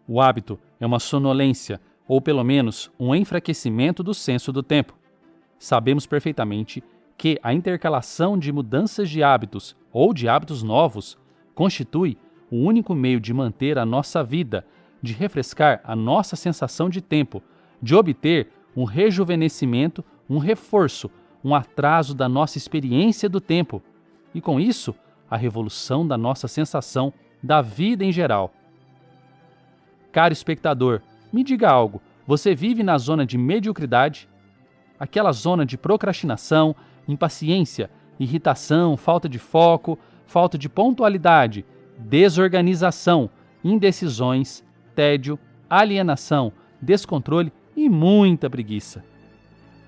O hábito é uma sonolência, ou pelo menos um enfraquecimento do senso do tempo. Sabemos perfeitamente que a intercalação de mudanças de hábitos ou de hábitos novos constitui o único meio de manter a nossa vida, de refrescar a nossa sensação de tempo, de obter um rejuvenescimento, um reforço, um atraso da nossa experiência do tempo e, com isso, a revolução da nossa sensação da vida em geral. Caro espectador, me diga algo, você vive na zona de mediocridade? Aquela zona de procrastinação, impaciência, irritação, falta de foco, falta de pontualidade, desorganização, indecisões, tédio, alienação, descontrole e muita preguiça.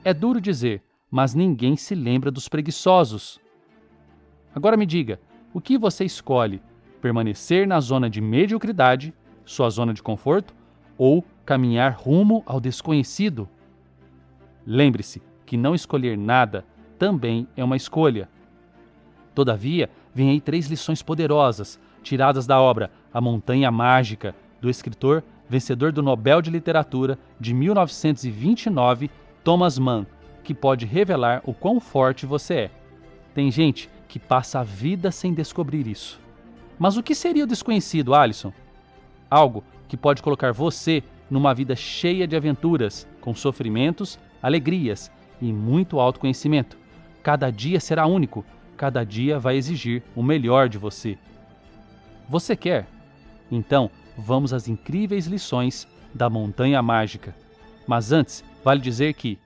É duro dizer, mas ninguém se lembra dos preguiçosos. Agora me diga, o que você escolhe? Permanecer na zona de mediocridade, sua zona de conforto, ou caminhar rumo ao desconhecido? Lembre-se que não escolher nada também é uma escolha. Todavia, vem aí 3 lições poderosas, tiradas da obra A Montanha Mágica, do escritor vencedor do Nobel de Literatura de 1929, Thomas Mann, que pode revelar o quão forte você é. Tem gente que passa a vida sem descobrir isso. Mas o que seria o desconhecido, Alisson? Algo que pode colocar você numa vida cheia de aventuras, com sofrimentos, alegrias e muito autoconhecimento. Cada dia será único, cada dia vai exigir o melhor de você. Você quer? Então, vamos às incríveis lições da Montanha Mágica. Mas antes, vale dizer que,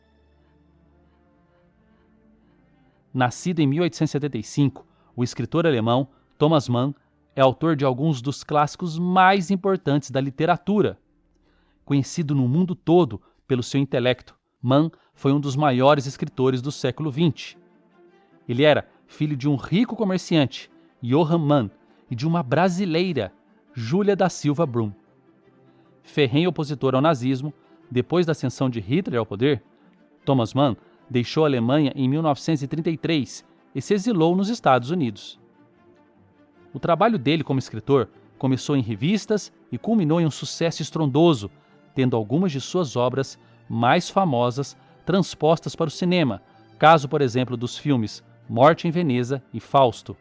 nascido em 1875, o escritor alemão Thomas Mann é autor de alguns dos clássicos mais importantes da literatura. Conhecido no mundo todo pelo seu intelecto, Mann foi um dos maiores escritores do século XX. Ele era filho de um rico comerciante, Johann Mann, e de uma brasileira, Júlia da Silva Brum. Ferrenho opositor ao nazismo, depois da ascensão de Hitler ao poder, Thomas Mann deixou a Alemanha em 1933 e se exilou nos Estados Unidos. O trabalho dele como escritor começou em revistas e culminou em um sucesso estrondoso, tendo algumas de suas obras mais famosas transpostas para o cinema, caso, por exemplo, dos filmes Morte em Veneza e Fausto.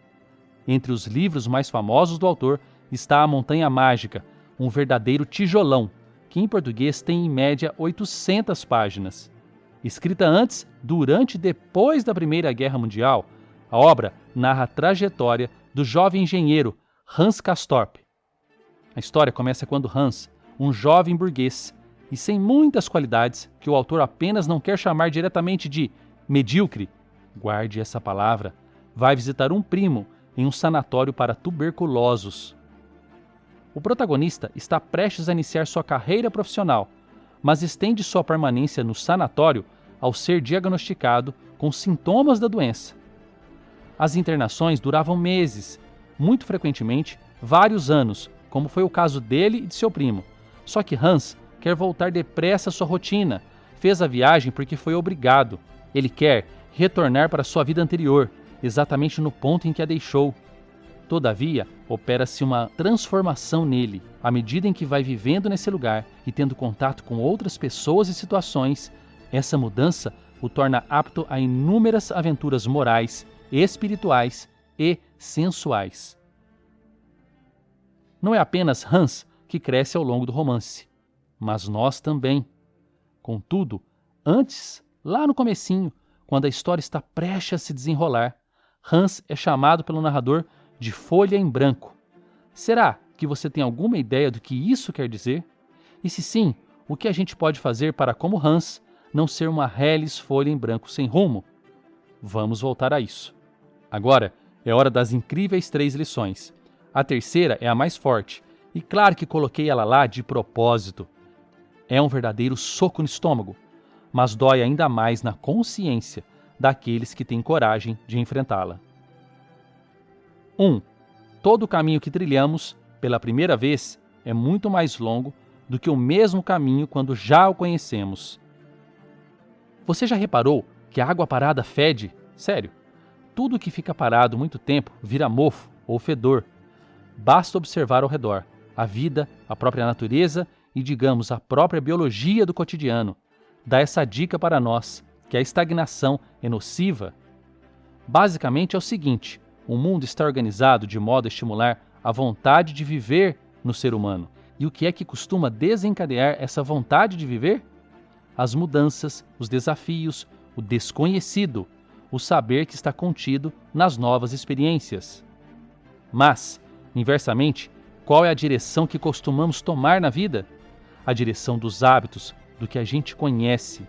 Entre os livros mais famosos do autor está A Montanha Mágica, um verdadeiro tijolão, que em português tem em média 800 páginas. Escrita antes, durante e depois da Primeira Guerra Mundial, a obra narra a trajetória do jovem engenheiro Hans Castorp. A história começa quando Hans, um jovem burguês, e sem muitas qualidades, que o autor apenas não quer chamar diretamente de medíocre, guarde essa palavra, vai visitar um primo em um sanatório para tuberculosos. O protagonista está prestes a iniciar sua carreira profissional, mas estende sua permanência no sanatório ao ser diagnosticado com sintomas da doença. As internações duravam meses, muito frequentemente vários anos, como foi o caso dele e de seu primo. Só que Hans quer voltar depressa à sua rotina, fez a viagem porque foi obrigado. Ele quer retornar para sua vida anterior, exatamente no ponto em que a deixou. Todavia, opera-se uma transformação nele. À medida em que vai vivendo nesse lugar e tendo contato com outras pessoas e situações, essa mudança o torna apto a inúmeras aventuras morais, espirituais e sensuais. Não é apenas Hans que cresce ao longo do romance, mas nós também. Contudo, antes, lá no comecinho, quando a história está prestes a se desenrolar, Hans é chamado pelo narrador de folha em branco. Será que você tem alguma ideia do que isso quer dizer? E se sim, o que a gente pode fazer para, como Hans, não ser uma reles folha em branco sem rumo? Vamos voltar a isso. Agora é hora das incríveis 3 lições. A terceira é a mais forte, e claro que coloquei ela lá de propósito. É um verdadeiro soco no estômago, mas dói ainda mais na consciência daqueles que têm coragem de enfrentá-la. 1. Todo o caminho que trilhamos, pela primeira vez, é muito mais longo do que o mesmo caminho quando já o conhecemos. Você já reparou que a água parada fede? Sério, tudo que fica parado muito tempo vira mofo ou fedor. Basta observar ao redor. a vida, a própria natureza e, digamos, a própria biologia do cotidiano, dá essa dica para nós, que a estagnação é nociva. Basicamente é o seguinte: o mundo está organizado de modo a estimular a vontade de viver no ser humano. E o que é que costuma desencadear essa vontade de viver? As mudanças, os desafios, o desconhecido, o saber que está contido nas novas experiências. Mas, inversamente, qual é a direção que costumamos tomar na vida? A direção dos hábitos, do que a gente conhece.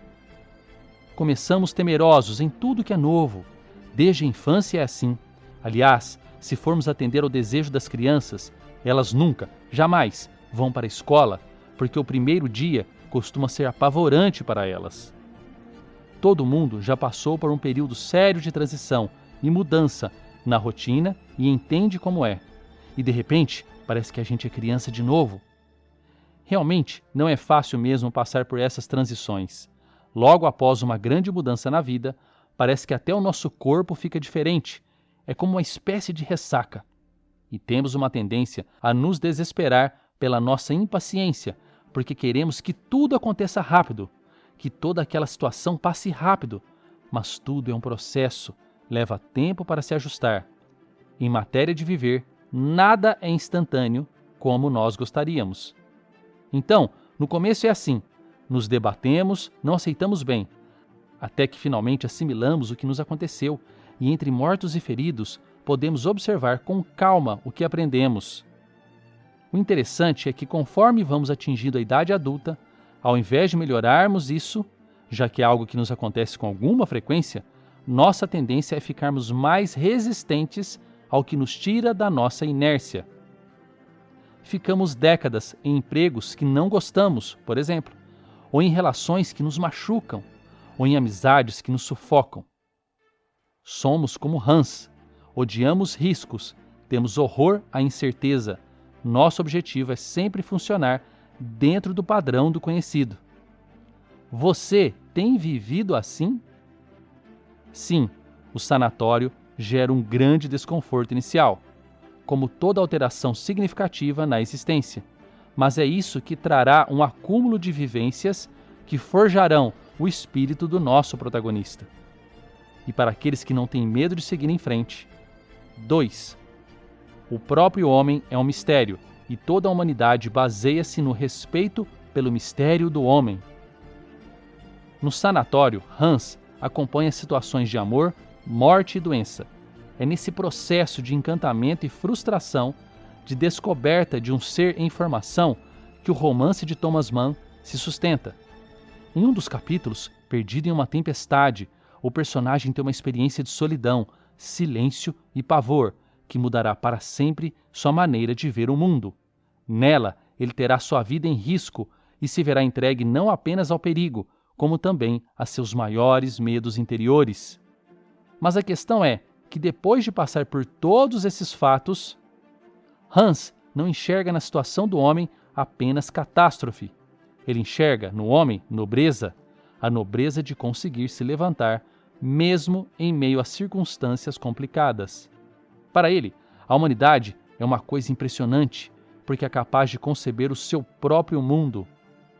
Começamos temerosos em tudo que é novo. Desde a infância é assim. Aliás, se formos atender ao desejo das crianças, elas nunca, jamais vão para a escola, porque o primeiro dia costuma ser apavorante para elas. Todo mundo já passou por um período sério de transição e mudança na rotina e entende como é. E de repente, parece que a gente é criança de novo. Realmente, não é fácil mesmo passar por essas transições. Logo após uma grande mudança na vida, parece que até o nosso corpo fica diferente. É como uma espécie de ressaca. E temos uma tendência a nos desesperar pela nossa impaciência, porque queremos que tudo aconteça rápido, que toda aquela situação passe rápido. Mas tudo é um processo, leva tempo para se ajustar. Em matéria de viver, nada é instantâneo como nós gostaríamos. Então, no começo é assim, nos debatemos, não aceitamos bem, até que finalmente assimilamos o que nos aconteceu e entre mortos e feridos podemos observar com calma o que aprendemos. O interessante é que conforme vamos atingindo a idade adulta, ao invés de melhorarmos isso, já que é algo que nos acontece com alguma frequência, nossa tendência é ficarmos mais resistentes ao que nos tira da nossa inércia. Ficamos décadas em empregos que não gostamos, por exemplo, ou em relações que nos machucam, ou em amizades que nos sufocam. Somos como Hans, odiamos riscos, temos horror à incerteza. Nosso objetivo é sempre funcionar dentro do padrão do conhecido. Você tem vivido assim? Sim, o sanatório gera um grande desconforto inicial, como toda alteração significativa na existência, mas é isso que trará um acúmulo de vivências que forjarão o espírito do nosso protagonista. E para aqueles que não têm medo de seguir em frente, 2. O próprio homem é um mistério, e toda a humanidade baseia-se no respeito pelo mistério do homem. No sanatório, Hans acompanha situações de amor, morte e doença. É nesse processo de encantamento e frustração, de descoberta de um ser em formação, que o romance de Thomas Mann se sustenta. Em um dos capítulos, Perdido em uma Tempestade, o personagem tem uma experiência de solidão, silêncio e pavor, que mudará para sempre sua maneira de ver o mundo. Nela, ele terá sua vida em risco e se verá entregue não apenas ao perigo, como também a seus maiores medos interiores. Mas a questão é que depois de passar por todos esses fatos, Hans não enxerga na situação do homem apenas catástrofe. Ele enxerga no homem nobreza, a nobreza de conseguir se levantar mesmo em meio a circunstâncias complicadas. Para ele, a humanidade é uma coisa impressionante, porque é capaz de conceber o seu próprio mundo.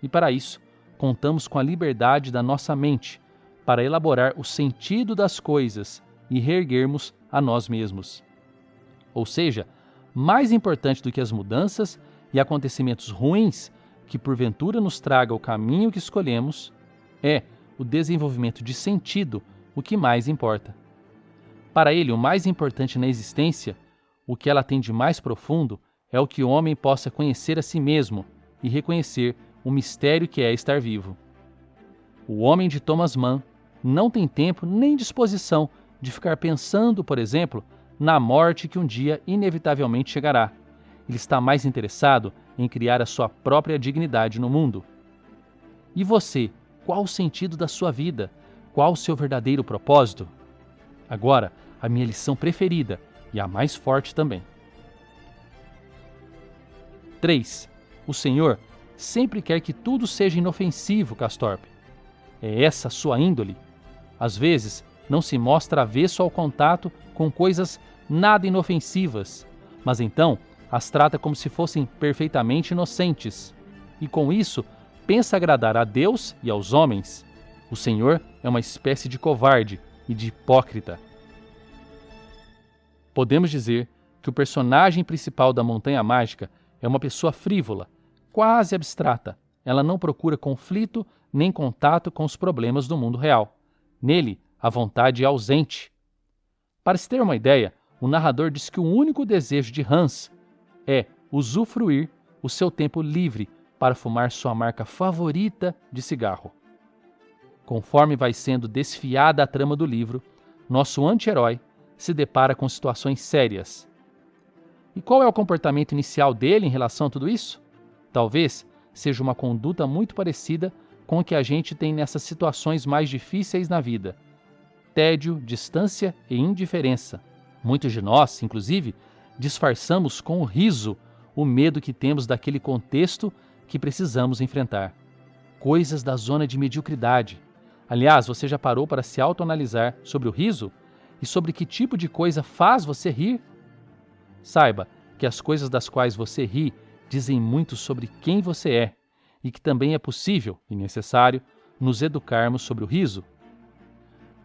E para isso, contamos com a liberdade da nossa mente para elaborar o sentido das coisas e reerguermos a nós mesmos. Ou seja, mais importante do que as mudanças e acontecimentos ruins que porventura nos traga o caminho que escolhemos, é o desenvolvimento de sentido o que mais importa. Para ele, o mais importante na existência, o que ela tem de mais profundo, é o que o homem possa conhecer a si mesmo e reconhecer o mistério que é estar vivo. O homem de Thomas Mann não tem tempo nem disposição de ficar pensando, por exemplo, na morte que um dia inevitavelmente chegará. Ele está mais interessado em criar a sua própria dignidade no mundo. E você, qual o sentido da sua vida? Qual o seu verdadeiro propósito? Agora, a minha lição preferida e a mais forte também. 3. O Senhor sempre quer que tudo seja inofensivo, Castorp. É essa a sua índole? Às vezes, não se mostra avesso ao contato com coisas nada inofensivas, mas então as trata como se fossem perfeitamente inocentes, e com isso pensa agradar a Deus e aos homens. O Senhor é uma espécie de covarde e de hipócrita. Podemos dizer que o personagem principal da Montanha Mágica é uma pessoa frívola, quase abstrata. Ela não procura conflito nem contato com os problemas do mundo real. Nele, a vontade é ausente. Para se ter uma ideia, o narrador diz que o único desejo de Hans é usufruir o seu tempo livre para fumar sua marca favorita de cigarro. Conforme vai sendo desfiada a trama do livro, nosso anti-herói se depara com situações sérias. E qual é o comportamento inicial dele em relação a tudo isso? Talvez seja uma conduta muito parecida com o que a gente tem nessas situações mais difíceis na vida: tédio, distância e indiferença. Muitos de nós, inclusive, disfarçamos com o riso o medo que temos daquele contexto que precisamos enfrentar. Coisas da zona de mediocridade. Aliás, você já parou para se autoanalisar sobre o riso? E sobre que tipo de coisa faz você rir? Saiba que as coisas das quais você ri dizem muito sobre quem você é, e que também é possível e necessário nos educarmos sobre o riso.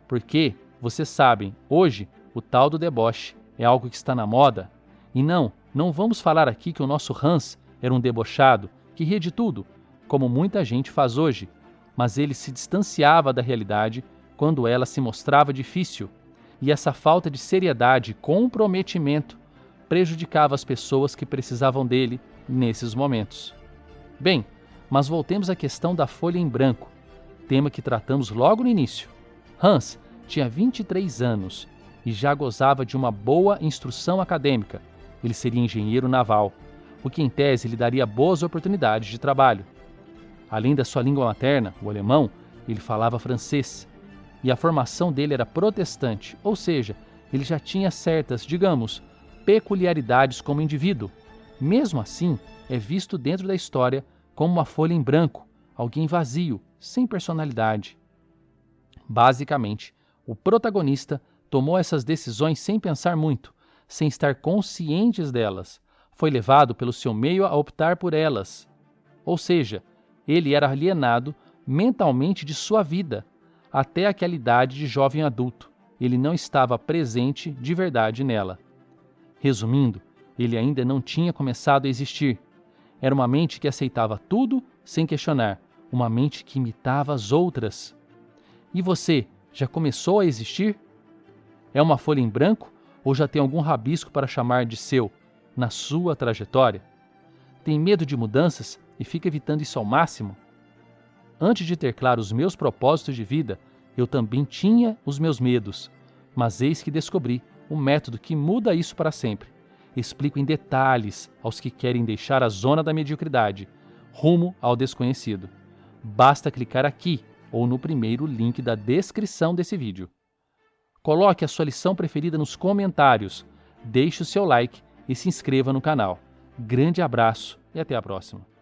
Porque, vocês sabem, hoje o tal do deboche é algo que está na moda. E não vamos falar aqui que o nosso Hans era um debochado, que ria de tudo, como muita gente faz hoje, mas ele se distanciava da realidade quando ela se mostrava difícil, e essa falta de seriedade e comprometimento prejudicava as pessoas que precisavam dele nesses momentos. Bem, mas voltemos à questão da folha em branco, tema que tratamos logo no início. Hans tinha 23 anos e já gozava de uma boa instrução acadêmica. Ele seria engenheiro naval, o que em tese lhe daria boas oportunidades de trabalho. Além da sua língua materna, o alemão, ele falava francês, e a formação dele era protestante, ou seja, ele já tinha certas, digamos, peculiaridades como indivíduo. Mesmo assim, é visto dentro da história como uma folha em branco, alguém vazio, sem personalidade. Basicamente, o protagonista tomou essas decisões sem pensar muito, sem estar conscientes delas. Foi levado pelo seu meio a optar por elas. Ou seja, ele era alienado mentalmente de sua vida. Até aquela idade de jovem adulto, ele não estava presente de verdade nela. Resumindo, ele ainda não tinha começado a existir. Era uma mente que aceitava tudo sem questionar, uma mente que imitava as outras. E você, já começou a existir? É uma folha em branco ou já tem algum rabisco para chamar de seu na sua trajetória? Tem medo de mudanças e fica evitando isso ao máximo? Antes de ter claro os meus propósitos de vida, eu também tinha os meus medos, mas eis que descobri um método que muda isso para sempre. Explico em detalhes aos que querem deixar a zona da mediocridade, rumo ao desconhecido. Basta clicar aqui ou no primeiro link da descrição desse vídeo. Coloque a sua lição preferida nos comentários, deixe o seu like e se inscreva no canal. Grande abraço e até a próxima.